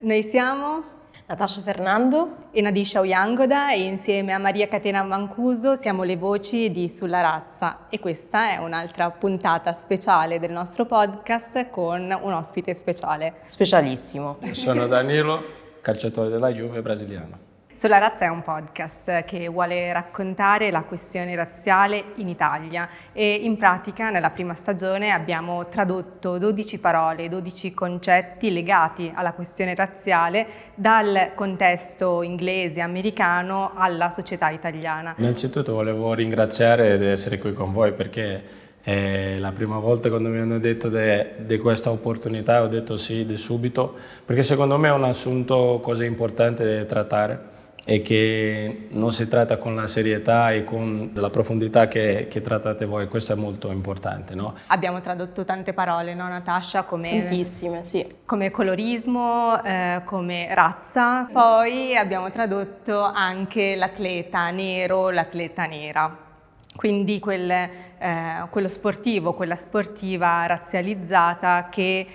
Noi siamo Natasha Fernando e Nadisha Oyangoda e insieme a Maria Catena Mancuso siamo le voci di Sulla Razza e questa è un'altra puntata speciale del nostro podcast con un ospite speciale. Specialissimo. Sono Danilo, calciatore della Juve brasiliano. Sulla Razza è un podcast che vuole raccontare la questione razziale in Italia e in pratica nella prima stagione abbiamo tradotto 12 parole, 12 concetti legati alla questione razziale dal contesto inglese, americano alla società italiana. Innanzitutto volevo ringraziare di essere qui con voi perché è la prima volta quando mi hanno detto di questa opportunità ho detto sì di subito, perché secondo me è un assunto così importante da trattare e che non si tratta con la serietà e con la profondità che trattate voi, questo è molto importante, no? Abbiamo tradotto tante parole, no Natasha? Tantissime, sì. Come colorismo, come razza, poi abbiamo tradotto anche l'atleta nero, l'atleta nera. Quindi quello sportivo, quella sportiva razzializzata che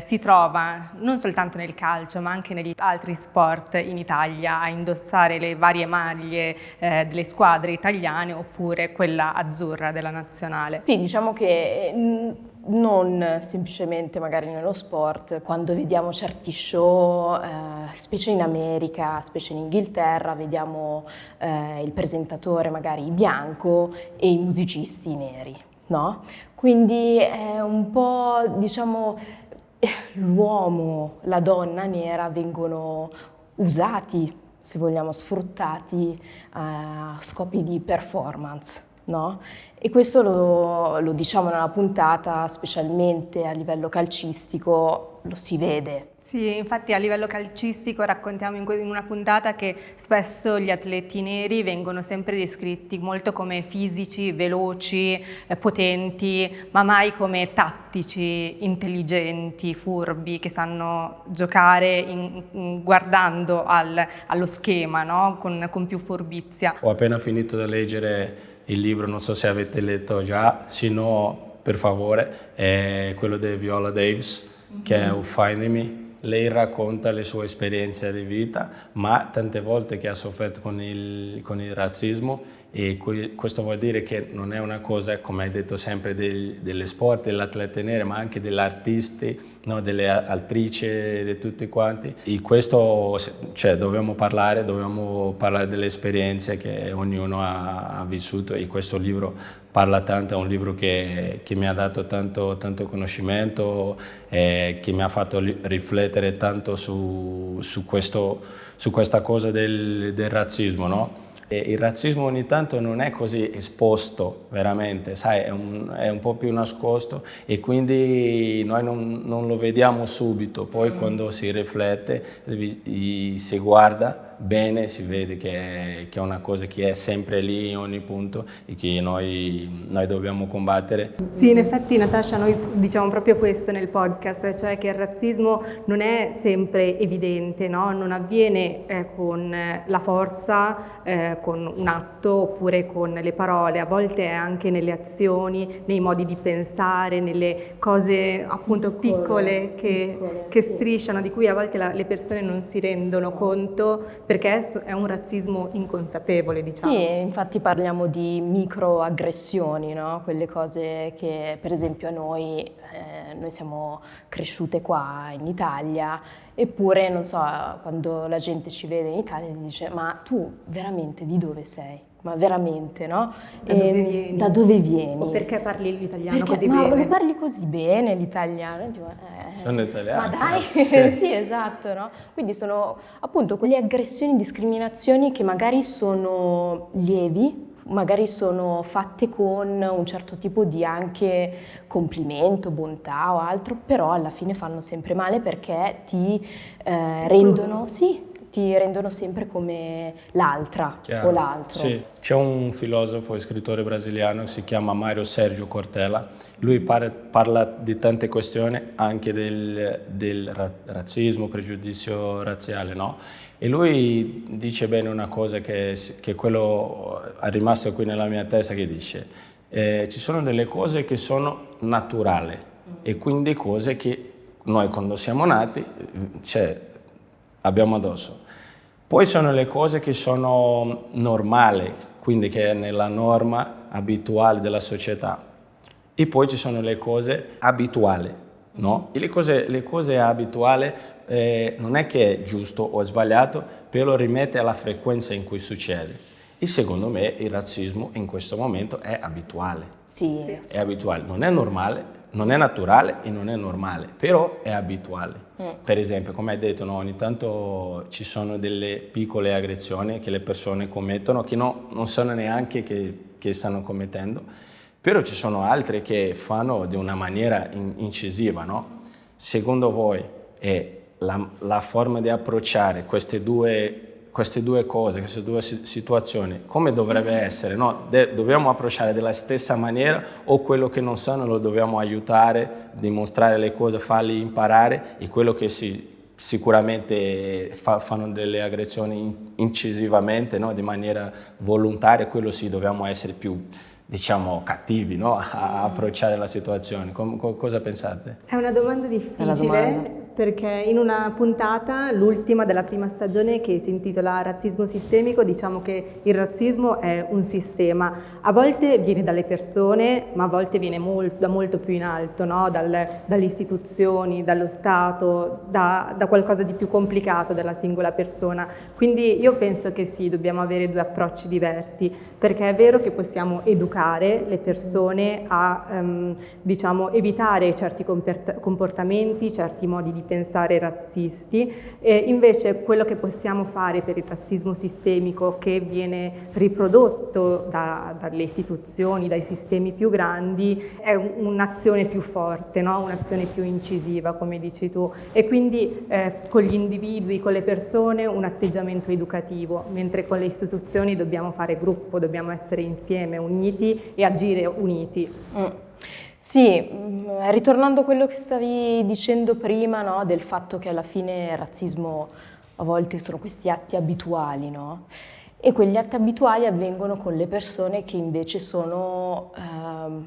si trova non soltanto nel calcio ma anche negli altri sport in Italia a indossare le varie maglie delle squadre italiane oppure quella azzurra della nazionale. Sì, diciamo che non semplicemente magari nello sport, quando vediamo certi show, specie in America, specie in Inghilterra, vediamo il presentatore magari bianco e i musicisti neri, no? Quindi è un po', diciamo, l'uomo, la donna nera vengono usati, se vogliamo, sfruttati a scopi di performance. No? E questo lo diciamo nella puntata, specialmente a livello calcistico, lo si vede. Sì, infatti a livello calcistico raccontiamo in una puntata che spesso gli atleti neri vengono sempre descritti molto come fisici, veloci, potenti, ma mai come tattici, intelligenti, furbi, che sanno giocare guardando allo schema, no? Con più furbizia. Ho appena finito di leggere il libro, non so se avete letto già, se no per favore, è quello di Viola Davis, che è Find Me. Lei racconta le sue esperienze di vita, ma tante volte che ha sofferto con il razzismo e questo vuol dire che non è una cosa, come hai detto sempre, delle sport, dell'atleta nero, ma anche degli artisti, no? Delle attrici, di tutti quanti. E questo, cioè, dobbiamo parlare delle esperienze che ognuno ha vissuto e questo libro parla tanto, è un libro che mi ha dato tanto conoscimento, che mi ha fatto riflettere tanto su questa cosa del razzismo, no? E il razzismo ogni tanto non è così esposto veramente, sai, è un po' più nascosto e quindi noi non lo vediamo subito, poi quando si riflette, si guarda bene, si vede che è una cosa che è sempre lì in ogni punto e che noi dobbiamo combattere. Sì, in effetti Natasha, noi diciamo proprio questo nel podcast, cioè che il razzismo non è sempre evidente, no? Non avviene con la forza, con un atto oppure con le parole, a volte è anche nelle azioni, nei modi di pensare, nelle cose appunto piccole che strisciano, di cui a volte le persone non si rendono conto perché è un razzismo inconsapevole, diciamo. Sì, infatti parliamo di microaggressioni, no? Quelle cose che per esempio a noi siamo cresciute qua in Italia, eppure non so, quando la gente ci vede in Italia dice ma tu veramente di dove sei? Ma veramente, no? Da dove vieni? O perché parli l'italiano così ma bene? lo parli così bene l'italiano? Sono italiano. Ma dai, Sì. sì, esatto, no? Quindi sono appunto quelle aggressioni, discriminazioni che magari sono lievi, magari sono fatte con un certo tipo di anche complimento, bontà o altro, però alla fine fanno sempre male perché ti rendono sempre come l'altra Chiaro. o l'altro. Sì. C'è un filosofo e scrittore brasiliano, si chiama Mário Sérgio Cortella, lui parla di tante questioni, anche del razzismo, pregiudizio razziale, no? E lui dice bene una cosa che quello è rimasto qui nella mia testa, che dice ci sono delle cose che sono naturali e quindi cose che noi quando siamo nati, cioè, abbiamo addosso. Poi sono le cose che sono normali, quindi che è nella norma abituale della società. E poi ci sono le cose abituali, no? E le cose abituali non è che è giusto o sbagliato, però rimette alla frequenza in cui succede. E secondo me il razzismo in questo momento è abituale. Sì. È abituale, non è normale, non è naturale e non è normale, però è abituale. Per esempio, come hai detto, no, ogni tanto ci sono delle piccole aggressioni che le persone commettono che non sanno neanche che stanno commettendo, però ci sono altre che fanno di una maniera incisiva, no? Secondo voi è la forma di approcciare queste due cose, queste due situazioni, come dovrebbe essere? No? Dobbiamo approcciare della stessa maniera o quello che non sanno lo dobbiamo aiutare, dimostrare le cose, farli imparare, e quello che sicuramente fanno delle aggressioni incisivamente, no? Di maniera volontaria, quello sì, dobbiamo essere più, diciamo, cattivi, no? A approcciare la situazione. Cosa pensate? È una domanda difficile. Bella domanda. Perché in una puntata, l'ultima della prima stagione, che si intitola Razzismo sistemico, diciamo che il razzismo è un sistema. A volte viene dalle persone, ma a volte viene da molto più in alto, no? Dalle istituzioni, dallo Stato, da qualcosa di più complicato della singola persona. Quindi io penso che sì, dobbiamo avere due approcci diversi, perché è vero che possiamo educare le persone a diciamo, evitare certi comportamenti, certi modi di pensare razzisti, e invece quello che possiamo fare per il razzismo sistemico, che viene riprodotto dalle istituzioni, dai sistemi più grandi, è un'azione più forte, no? Un'azione più incisiva, come dici tu, e quindi con gli individui, con le persone, un atteggiamento educativo, mentre con le istituzioni dobbiamo fare gruppo, dobbiamo essere insieme, uniti e agire uniti. Sì, ritornando a quello che stavi dicendo prima, no, del fatto che alla fine il razzismo a volte sono questi atti abituali, no? E quegli atti abituali avvengono con le persone che invece sono,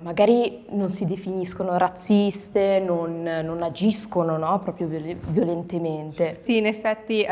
magari non si definiscono razziste, non agiscono, no, proprio violentemente. Sì, in effetti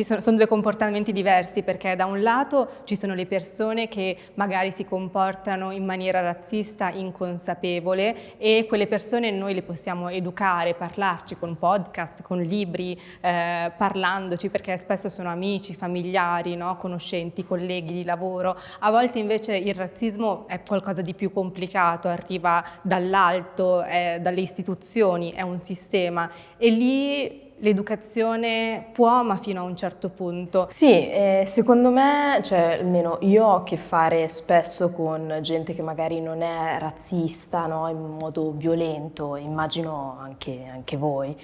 sono due comportamenti diversi, perché da un lato ci sono le persone che magari si comportano in maniera razzista inconsapevole, e quelle persone noi le possiamo educare, parlarci con podcast, con libri, parlandoci, perché spesso sono amici, familiari, no, conoscenti, colleghi di lavoro. A volte invece il razzismo è qualcosa di più complicato, arriva dall'alto, dalle istituzioni, è un sistema, e lì l'educazione può, ma fino a un certo punto. Sì, secondo me, cioè almeno io ho a che fare spesso con gente che magari non è razzista, no, in modo violento, immagino anche voi.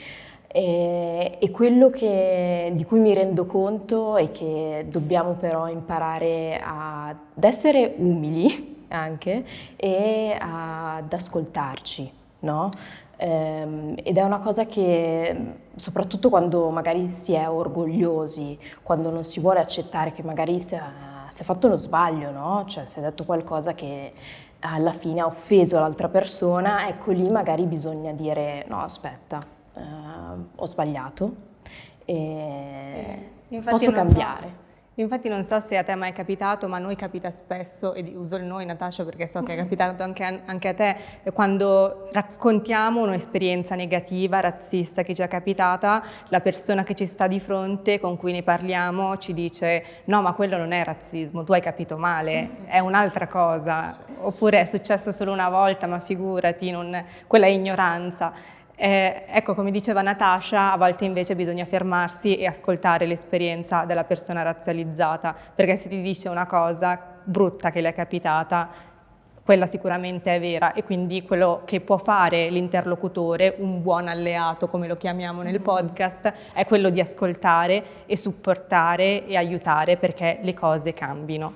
E quello di cui mi rendo conto è che dobbiamo però imparare ad essere umili anche e ad ascoltarci, no? Ed è una cosa che, soprattutto quando magari si è orgogliosi, quando non si vuole accettare che magari si è fatto uno sbaglio, no? Cioè si è detto qualcosa che alla fine ha offeso l'altra persona, ecco lì magari bisogna dire no, aspetta. Ho sbagliato e sì. posso cambiare. Infatti non so se a te è mai capitato, ma a noi capita spesso, e uso il noi, Natascia, perché so che è capitato anche a te, quando raccontiamo un'esperienza negativa, razzista che ci è capitata, la persona che ci sta di fronte, con cui ne parliamo, ci dice no, ma quello non è razzismo, tu hai capito male, è un'altra cosa, oppure è successo solo una volta, ma figurati, quella è ignoranza. Ecco, come diceva Natascia, a volte invece bisogna fermarsi e ascoltare l'esperienza della persona razzializzata, perché se ti dice una cosa brutta che le è capitata, quella sicuramente è vera, e quindi quello che può fare l'interlocutore, un buon alleato come lo chiamiamo nel podcast, è quello di ascoltare e supportare e aiutare perché le cose cambino.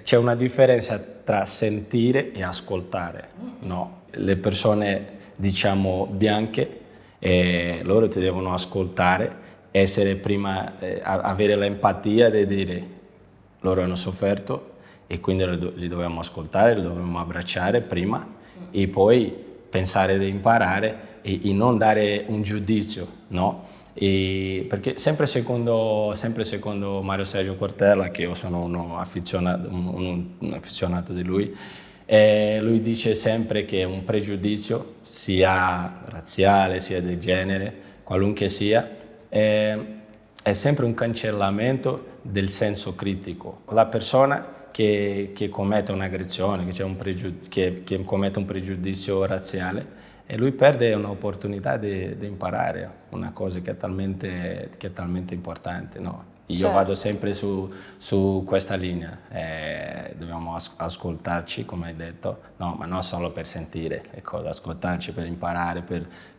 C'è una differenza tra sentire e ascoltare, no? Le persone, diciamo, bianche, loro ti devono ascoltare, essere prima, avere l'empatia di dire loro hanno sofferto e quindi li dobbiamo ascoltare, li dobbiamo abbracciare prima e poi pensare di imparare e non dare un giudizio, no? Perché sempre secondo Mario Sergio Cortella, che io sono un affezionato di lui, lui dice sempre che un pregiudizio, sia razziale, sia di genere, qualunque sia, è sempre un cancellamento del senso critico. La persona che commette un'aggressione, che commette un pregiudizio razziale, e lui perde un'opportunità di imparare una cosa che è talmente importante, no? Io Certo. vado sempre su questa linea, dobbiamo ascoltarci, come hai detto, no, ma non solo per sentire le cose, ascoltarci per imparare,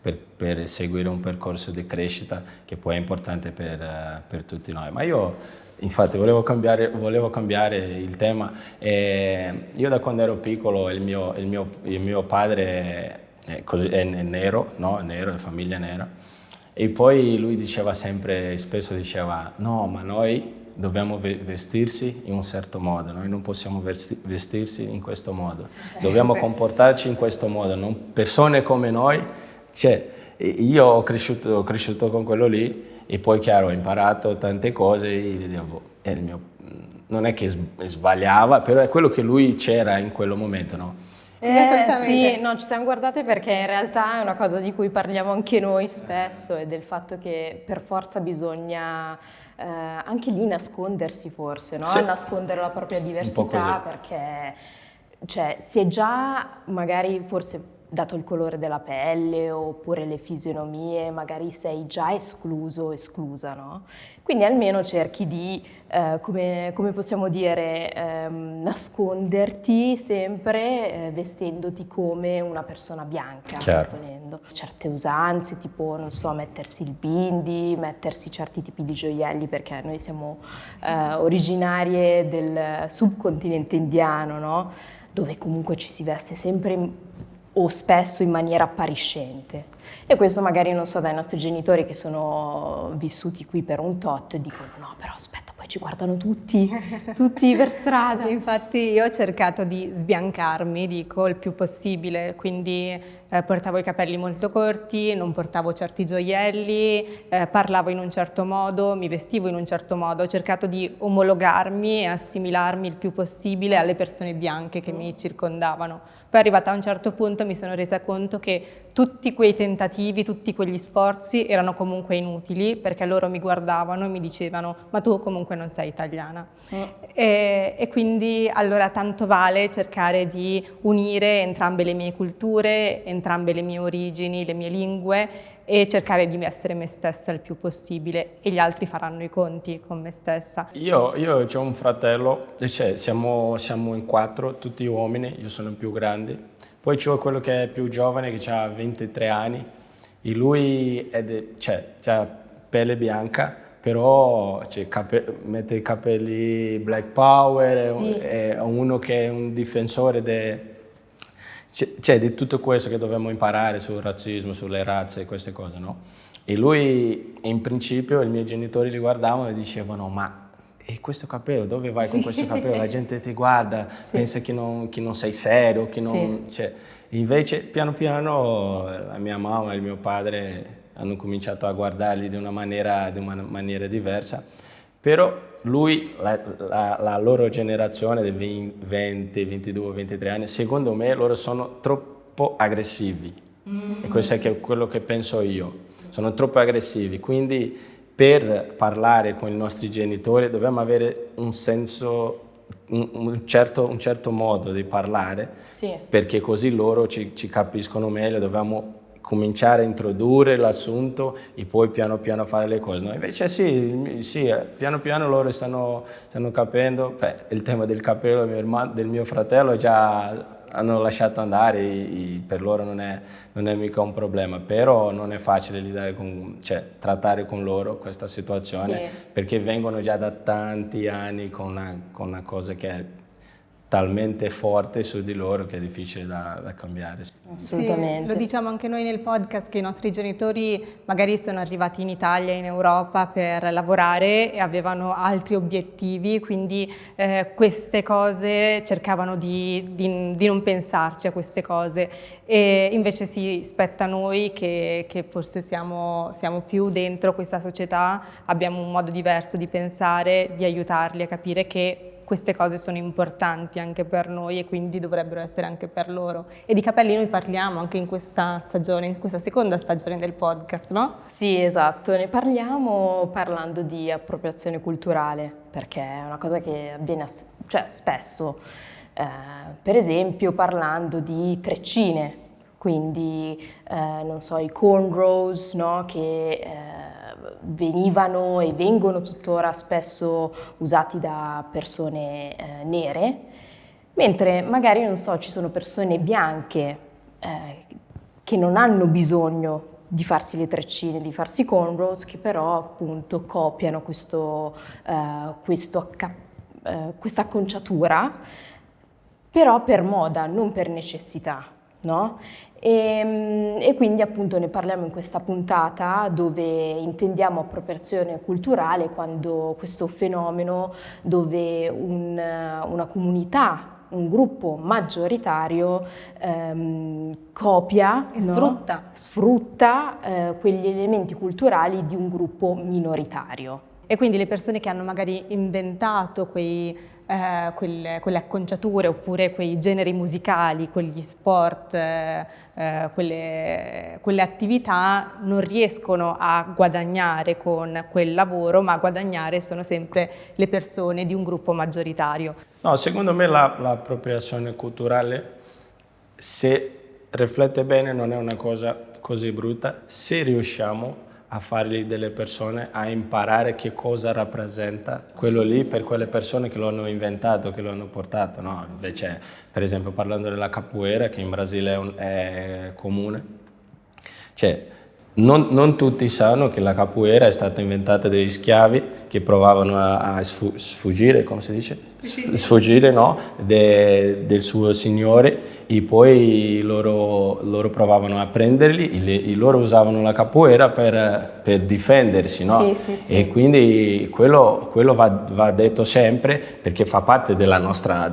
per seguire un percorso di crescita che poi è importante per tutti noi. Ma io, infatti, volevo cambiare il tema. Io da quando ero piccolo, il mio padre è nero, no? È nero, è famiglia nera. E poi lui spesso diceva, no, ma noi dobbiamo vestirsi in un certo modo, noi non possiamo vestirsi in questo modo, dobbiamo comportarci in questo modo, persone come noi, cioè, io ho cresciuto con quello lì e poi chiaro ho imparato tante cose e vedevo, non è che sbagliava, però è quello che lui c'era in quel momento, no? Sì, no, ci siamo guardate perché in realtà è una cosa di cui parliamo anche noi spesso, e del fatto che per forza bisogna anche lì nascondersi forse, no? Sì. Nascondere la propria diversità, perché cioè, si è già magari forse dato il colore della pelle oppure le fisionomie, magari sei già escluso o esclusa, no? Quindi almeno cerchi di, come possiamo dire, nasconderti sempre vestendoti come una persona bianca. Volendo. Certe usanze, tipo, non so, mettersi il bindi, mettersi certi tipi di gioielli, perché noi siamo originarie del subcontinente indiano, no? Dove comunque ci si veste sempre o spesso in maniera appariscente. E questo magari, non so, dai nostri genitori che sono vissuti qui per un tot, dicono no, però aspetta, poi ci guardano tutti per strada. Infatti io ho cercato di sbiancarmi, dico, il più possibile, quindi portavo i capelli molto corti, non portavo certi gioielli, parlavo in un certo modo, mi vestivo in un certo modo, ho cercato di omologarmi e assimilarmi il più possibile alle persone bianche che mi circondavano. Poi arrivata a un certo punto mi sono resa conto che tutti quei tentativi, tutti quegli sforzi erano comunque inutili, perché loro mi guardavano e mi dicevano ma tu comunque non sei italiana. E quindi allora tanto vale cercare di unire entrambe le mie culture, entrambe le mie origini, le mie lingue, e cercare di essere me stessa il più possibile, e gli altri faranno i conti con me stessa. Io ho un fratello, cioè siamo in 4, tutti uomini, io sono il più grande. Poi c'ho quello che è più giovane, che ha 23 anni, e lui ha pelle bianca, però mette i capelli Black Power, Sì. è uno che è un difensore di tutto questo che dobbiamo imparare sul razzismo, sulle razze e queste cose, no? E lui, in principio, i miei genitori li guardavano e dicevano, ma e questo capello, dove vai con questo capello? La gente ti guarda, pensa che non sei serio, che non... Invece, piano piano, la mia mamma e il mio padre hanno cominciato a guardarli di una maniera diversa. Però lui, la loro generazione dei 20, 22, 23 anni, secondo me loro sono troppo aggressivi. E questo è quello che penso io. Sono troppo aggressivi, quindi per parlare con i nostri genitori dobbiamo avere un senso, un certo modo di parlare, perché così loro ci capiscono meglio. Dobbiamo cominciare a introdurre l'assunto e poi piano piano fare le cose, no? Invece sì, piano piano loro stanno capendo. Il tema del capello del mio fratello già hanno lasciato andare, per loro non è mica un problema, però non è facile trattare con loro questa situazione, perché vengono già da tanti anni con una cosa che è talmente forte su di loro che è difficile da cambiare. Assolutamente. Sì, lo diciamo anche noi nel podcast che i nostri genitori magari sono arrivati in Italia, in Europa per lavorare e avevano altri obiettivi, quindi queste cose cercavano di non pensarci a queste cose, e invece spetta a noi che forse siamo più dentro questa società, abbiamo un modo diverso di pensare, di aiutarli a capire che queste cose sono importanti anche per noi e quindi dovrebbero essere anche per loro. E di capelli noi parliamo anche in questa stagione, in questa seconda stagione del podcast, no? Sì, esatto, ne parliamo parlando di appropriazione culturale, perché è una cosa che avviene spesso, per esempio parlando di treccine, quindi non so, i cornrows, no, che venivano e vengono tuttora spesso usati da persone nere, mentre magari, non so, ci sono persone bianche che non hanno bisogno di farsi le treccine, di farsi i cornrows, che però appunto copiano questa acconciatura, però per moda, non per necessità, no? E quindi appunto ne parliamo in questa puntata, dove intendiamo appropriazione culturale quando questo fenomeno dove una comunità, un gruppo maggioritario copia E sfrutta quegli elementi culturali di un gruppo minoritario. E quindi le persone che hanno magari inventato quelle acconciature oppure quei generi musicali, quegli sport, quelle attività non riescono a guadagnare con quel lavoro, ma a guadagnare sono sempre le persone di un gruppo maggioritario. No, secondo me l'appropriazione culturale, se riflette bene, non è una cosa così brutta, se riusciamo a fargli delle persone a imparare che cosa rappresenta quello lì per quelle persone che lo hanno inventato, che lo hanno portato, no? Invece, per esempio, parlando della capoeira, che in Brasile è comune, cioè non tutti sanno che la capoeira è stata inventata dagli schiavi che provavano a sfuggire, come si dice? Sfuggire, no? Del suo signore, e poi loro provavano a prenderli, loro usavano la capoeira per difendersi, no? Sì. E quindi quello va detto sempre, perché fa parte della nostra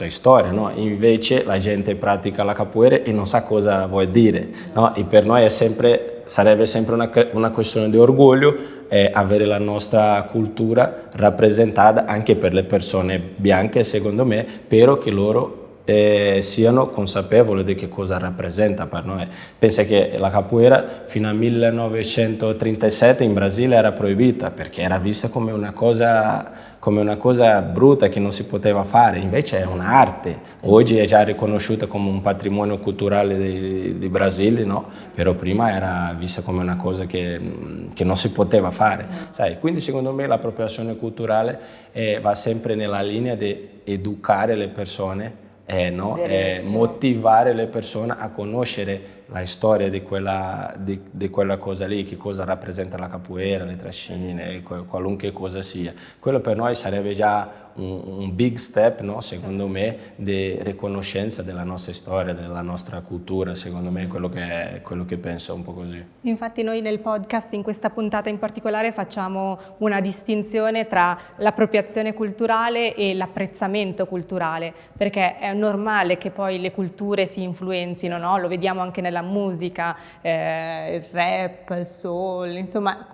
storia, no? Invece la gente pratica la capoeira e non sa cosa vuol dire, no? E per noi sarebbe sempre una questione di orgoglio avere la nostra cultura rappresentata anche per le persone bianche, secondo me, però che loro siano consapevoli di che cosa rappresenta per noi. Pensa che la capoeira fino al 1937 in Brasile era proibita perché era vista come una cosa brutta che non si poteva fare, invece è un'arte. Oggi è già riconosciuta come un patrimonio culturale di Brasile, no? Però prima era vista come una cosa che non si poteva fare. Sai? Quindi secondo me l'appropriazione culturale va sempre nella linea di educare le persone, no? Motivare le persone a conoscere la storia di quella cosa lì, che cosa rappresenta la capoeira, le trascine, qualunque cosa sia. Quello per noi sarebbe già un big step, no? Secondo me, di riconoscenza della nostra storia, della nostra cultura, secondo me è quello che penso un po' così. Infatti noi nel podcast, in questa puntata in particolare, facciamo una distinzione tra l'appropriazione culturale e l'apprezzamento culturale, perché è normale che poi le culture si influenzino, no? Lo vediamo anche nella musica, il rap, il soul, insomma,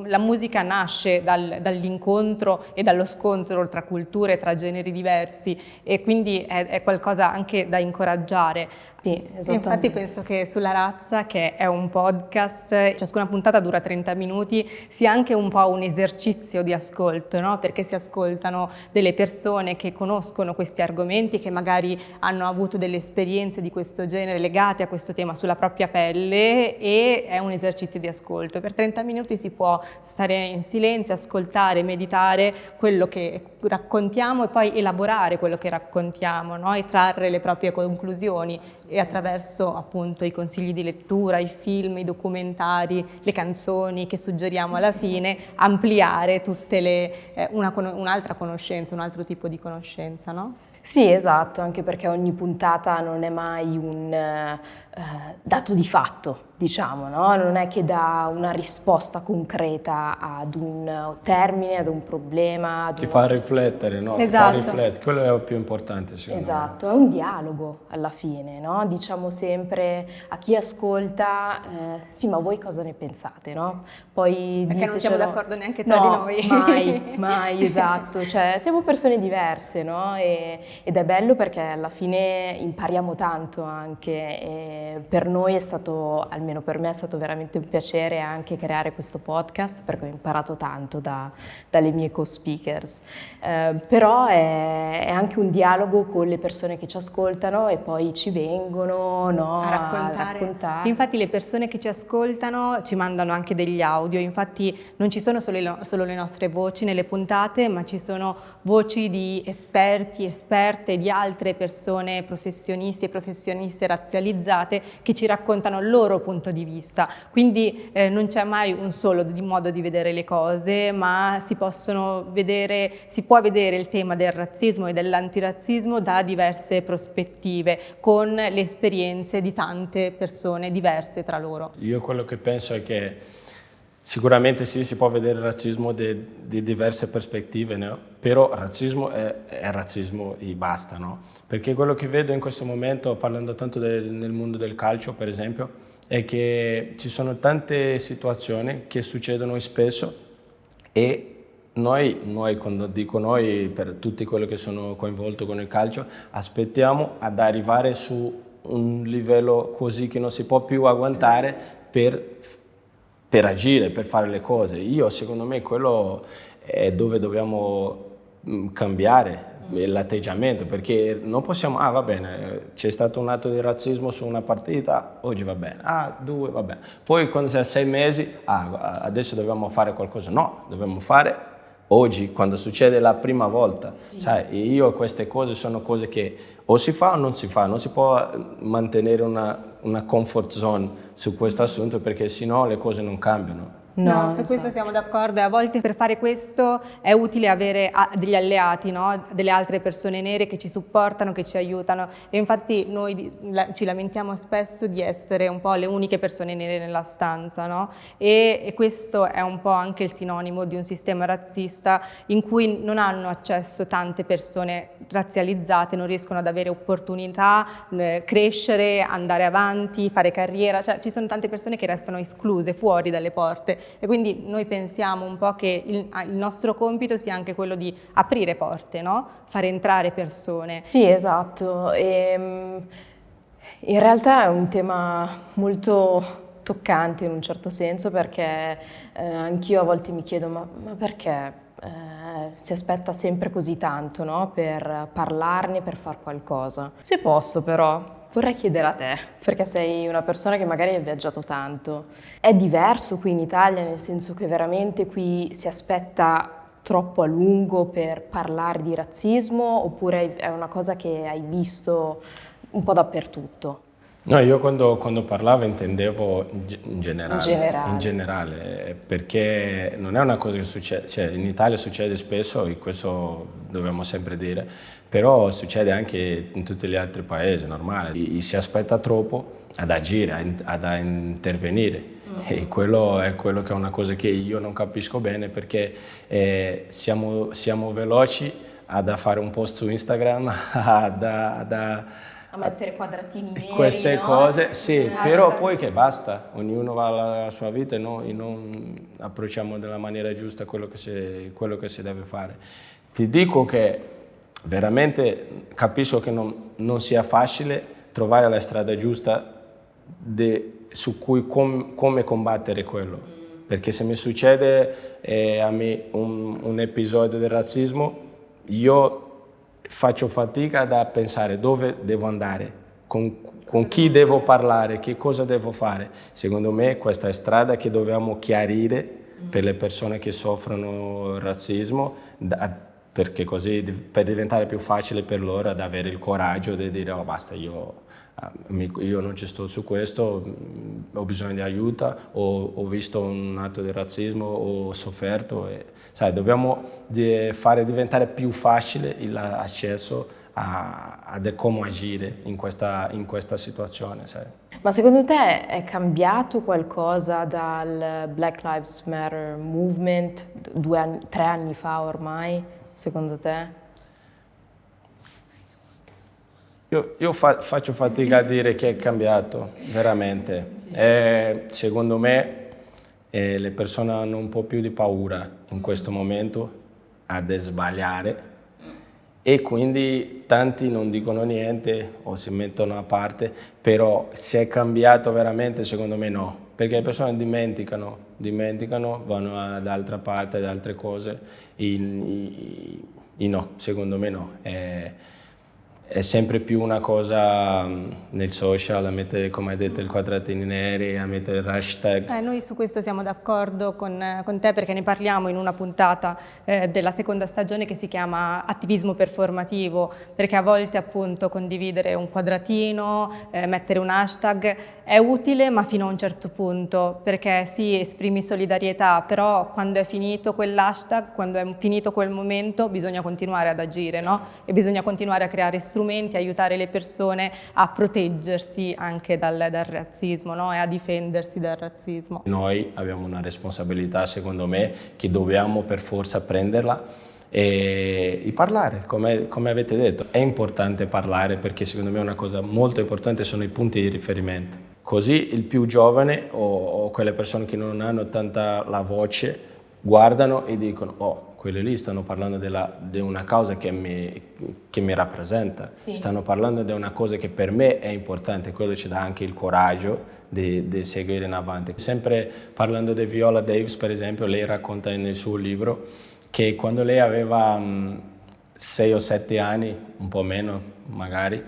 la musica nasce dall'incontro e dallo scontro tra culture, tra generi diversi, e quindi è qualcosa anche da incoraggiare. Sì, Infatti penso che Sulla Razza, che è un podcast, ciascuna puntata dura 30 minuti, sia anche un po' un esercizio di ascolto, no? Perché si ascoltano delle persone che conoscono questi argomenti, che magari hanno avuto delle esperienze di questo genere legate a questo tema sulla propria pelle, e è un esercizio di ascolto. Per 30 minuti si può stare in silenzio, ascoltare, meditare quello che raccontiamo e poi elaborare quello che raccontiamo, no? E trarre le proprie conclusioni, e attraverso appunto i consigli di lettura, i film, i documentari, le canzoni che suggeriamo alla fine, ampliare tutte un'altra conoscenza, un altro tipo di conoscenza, no? Sì, esatto, anche perché ogni puntata non è mai un dato di fatto, diciamo, no? Non è che dà una risposta concreta ad un termine, ad un problema, ad Ti una fa situazione. riflettere, no? Ti fa Esatto. riflettere, quello è il più importante secondo me. Esatto, è un dialogo alla fine, no? Diciamo sempre a chi ascolta, sì, ma voi cosa ne pensate, no? Poi Perché non siamo ditecelo. d'accordo neanche tra No, di noi. mai, mai, esatto, cioè siamo persone diverse, no? Ed è bello perché alla fine impariamo tanto anche, e per noi è stato, almeno per me è stato veramente un piacere anche creare questo podcast perché ho imparato tanto dalle mie co-speakers. Però è anche un dialogo con le persone che ci ascoltano e poi ci vengono, no, A raccontare. Infatti le persone che ci ascoltano ci mandano anche degli audio, infatti non ci sono solo le nostre voci nelle puntate, ma ci sono voci di esperti, esperte, di altre persone, professionisti e professioniste razzializzate che ci raccontano il loro punto di vista. Quindi non c'è mai un solo modo di vedere le cose, ma si può vedere il tema del razzismo e dell'antirazzismo da diverse prospettive, con le esperienze di tante persone diverse tra loro. Io quello che penso è che sicuramente sì, si può vedere il razzismo di diverse prospettive, no? Però razzismo è razzismo e basta, no? Perché quello che vedo in questo momento, parlando tanto nel mondo del calcio per esempio, è che ci sono tante situazioni che succedono spesso e noi, quando dico noi, per tutti quelli che sono coinvolti con il calcio, aspettiamo ad arrivare su un livello così che non si può più aguantare per agire, per fare le cose. Secondo me, quello è dove dobbiamo cambiare l'atteggiamento, perché non possiamo, va bene, c'è stato un atto di razzismo su una partita, oggi va bene, 2, va bene. Poi quando sei a 6 mesi, adesso dobbiamo fare qualcosa. No, dobbiamo fare oggi, quando succede la prima volta. Sì. Sai, queste cose sono cose che o si fa o non si fa, non si può mantenere una comfort zone su questo assunto perché sennò le cose non cambiano. No, su questo siamo d'accordo e a volte per fare questo è utile avere degli alleati, no? Delle altre persone nere che ci supportano, che ci aiutano e infatti noi ci lamentiamo spesso di essere un po' le uniche persone nere nella stanza, no? E questo è un po' anche il sinonimo di un sistema razzista in cui non hanno accesso tante persone razzializzate, non riescono ad avere opportunità, crescere, andare avanti, fare carriera, cioè ci sono tante persone che restano escluse fuori dalle porte. E quindi noi pensiamo un po' che il nostro compito sia anche quello di aprire porte, no? Fare entrare persone. Sì, esatto. In realtà è un tema molto toccante in un certo senso perché anch'io a volte mi chiedo ma perché si aspetta sempre così tanto, no? Per parlarne, per far qualcosa. Se posso però vorrei chiedere a te, perché sei una persona che magari ha viaggiato tanto. È diverso qui in Italia, nel senso che veramente qui si aspetta troppo a lungo per parlare di razzismo, oppure è una cosa che hai visto un po' dappertutto? No, io quando parlavo intendevo in generale. In generale, perché non è una cosa che succede, cioè in Italia succede spesso e questo dobbiamo sempre dire, però succede anche in tutti gli altri paesi, normale. Si aspetta troppo ad agire, ad intervenire. E quello è quello che è una cosa che io non capisco bene perché siamo veloci ad fare un post su Instagram, a mettere quadratini neri, queste no? cose, sì, però poi che basta, ognuno va alla sua vita e noi non approcciamo nella maniera giusta quello che si deve fare. Ti dico che veramente capisco che non sia facile trovare la strada giusta su cui come combattere quello, perché se mi succede a me un episodio di razzismo, io faccio fatica da pensare dove devo andare, con chi devo parlare, che cosa devo fare. Secondo me questa è strada che dobbiamo chiarire per le persone che soffrono razzismo, perché così per diventare più facile per loro ad avere il coraggio di dire basta, io non ci sto su questo, ho bisogno di aiuto, ho visto un atto di razzismo, ho sofferto. Sai, dobbiamo fare diventare più facile l'accesso come agire in questa situazione, sai. Ma secondo te è cambiato qualcosa dal Black Lives Matter movement 3 anni fa ormai, secondo te? Io faccio fatica a dire che è cambiato, veramente. Secondo me le persone hanno un po' più di paura in questo momento ad sbagliare e quindi tanti non dicono niente o si mettono a parte, però se è cambiato veramente secondo me no, perché le persone dimenticano, vanno ad altra parte, ad altre cose, no, secondo me no. È sempre più una cosa nel social, a mettere, come hai detto, i quadratini neri, a mettere il hashtag. Noi su questo siamo d'accordo con te, perché ne parliamo in una puntata della seconda stagione che si chiama Attivismo performativo, perché a volte appunto condividere un quadratino, mettere un hashtag è utile, ma fino a un certo punto, perché sì, esprimi solidarietà, però quando è finito quell'hashtag, quando è finito quel momento, bisogna continuare ad agire, no? E bisogna continuare a creare strumenti, aiutare le persone a proteggersi anche dal razzismo, no? E a difendersi dal razzismo. Noi abbiamo una responsabilità, secondo me, che dobbiamo per forza prenderla e parlare, come avete detto. È importante parlare perché secondo me una cosa molto importante sono i punti di riferimento. Così il più giovane o quelle persone che non hanno tanta la voce guardano e dicono oh, quelli lì stanno parlando di una causa che mi rappresenta, sì. Stanno parlando di una cosa che per me è importante, quello ci dà anche il coraggio di seguire in avanti. Sempre parlando di Viola Davis, per esempio, lei racconta nel suo libro che quando lei aveva 6 o 7 anni, un po' meno magari,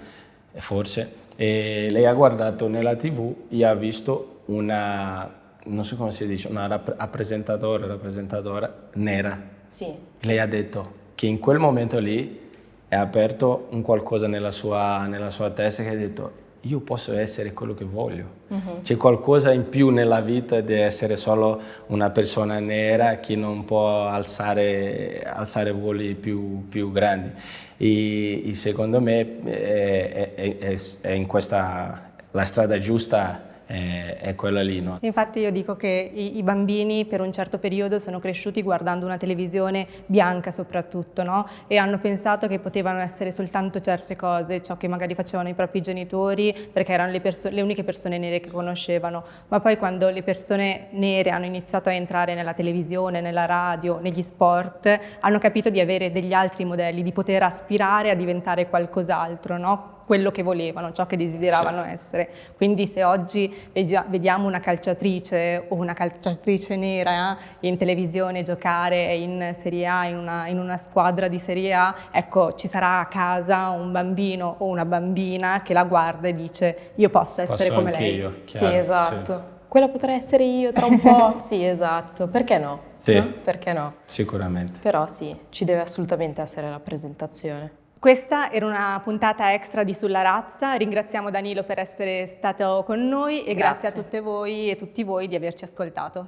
forse, e lei ha guardato nella TV e ha visto non so come si dice, una rappresentatora nera. Sì. Lei ha detto che in quel momento lì è aperto un qualcosa nella sua testa che ha detto io posso essere quello che voglio. Uh-huh. C'è qualcosa in più nella vita di essere solo una persona nera che non può alzare voli più grandi. E secondo me è in questa la strada giusta. È quella lì, no? Infatti io dico che i bambini per un certo periodo sono cresciuti guardando una televisione bianca soprattutto, no? E hanno pensato che potevano essere soltanto certe cose, ciò che magari facevano i propri genitori, perché erano le uniche persone nere che conoscevano. Ma poi quando le persone nere hanno iniziato a entrare nella televisione, nella radio, negli sport, hanno capito di avere degli altri modelli, di poter aspirare a diventare qualcos'altro, no? Quello che volevano, ciò che desideravano essere. Quindi se oggi vediamo una calciatrice o una calciatrice nera in televisione giocare in Serie A, in una squadra di Serie A, ecco, ci sarà a casa un bambino o una bambina che la guarda e dice io posso essere come lei. Io, chiaro, sì, esatto. Sì. Quella potrei essere io tra un po'. Sì, esatto. Perché no? Sì. No? Perché no? Sicuramente. Però sì, ci deve assolutamente essere rappresentazione. Questa era una puntata extra di Sulla Razza, ringraziamo Danilo per essere stato con noi e grazie a tutte voi e tutti voi di averci ascoltato.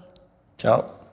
Ciao.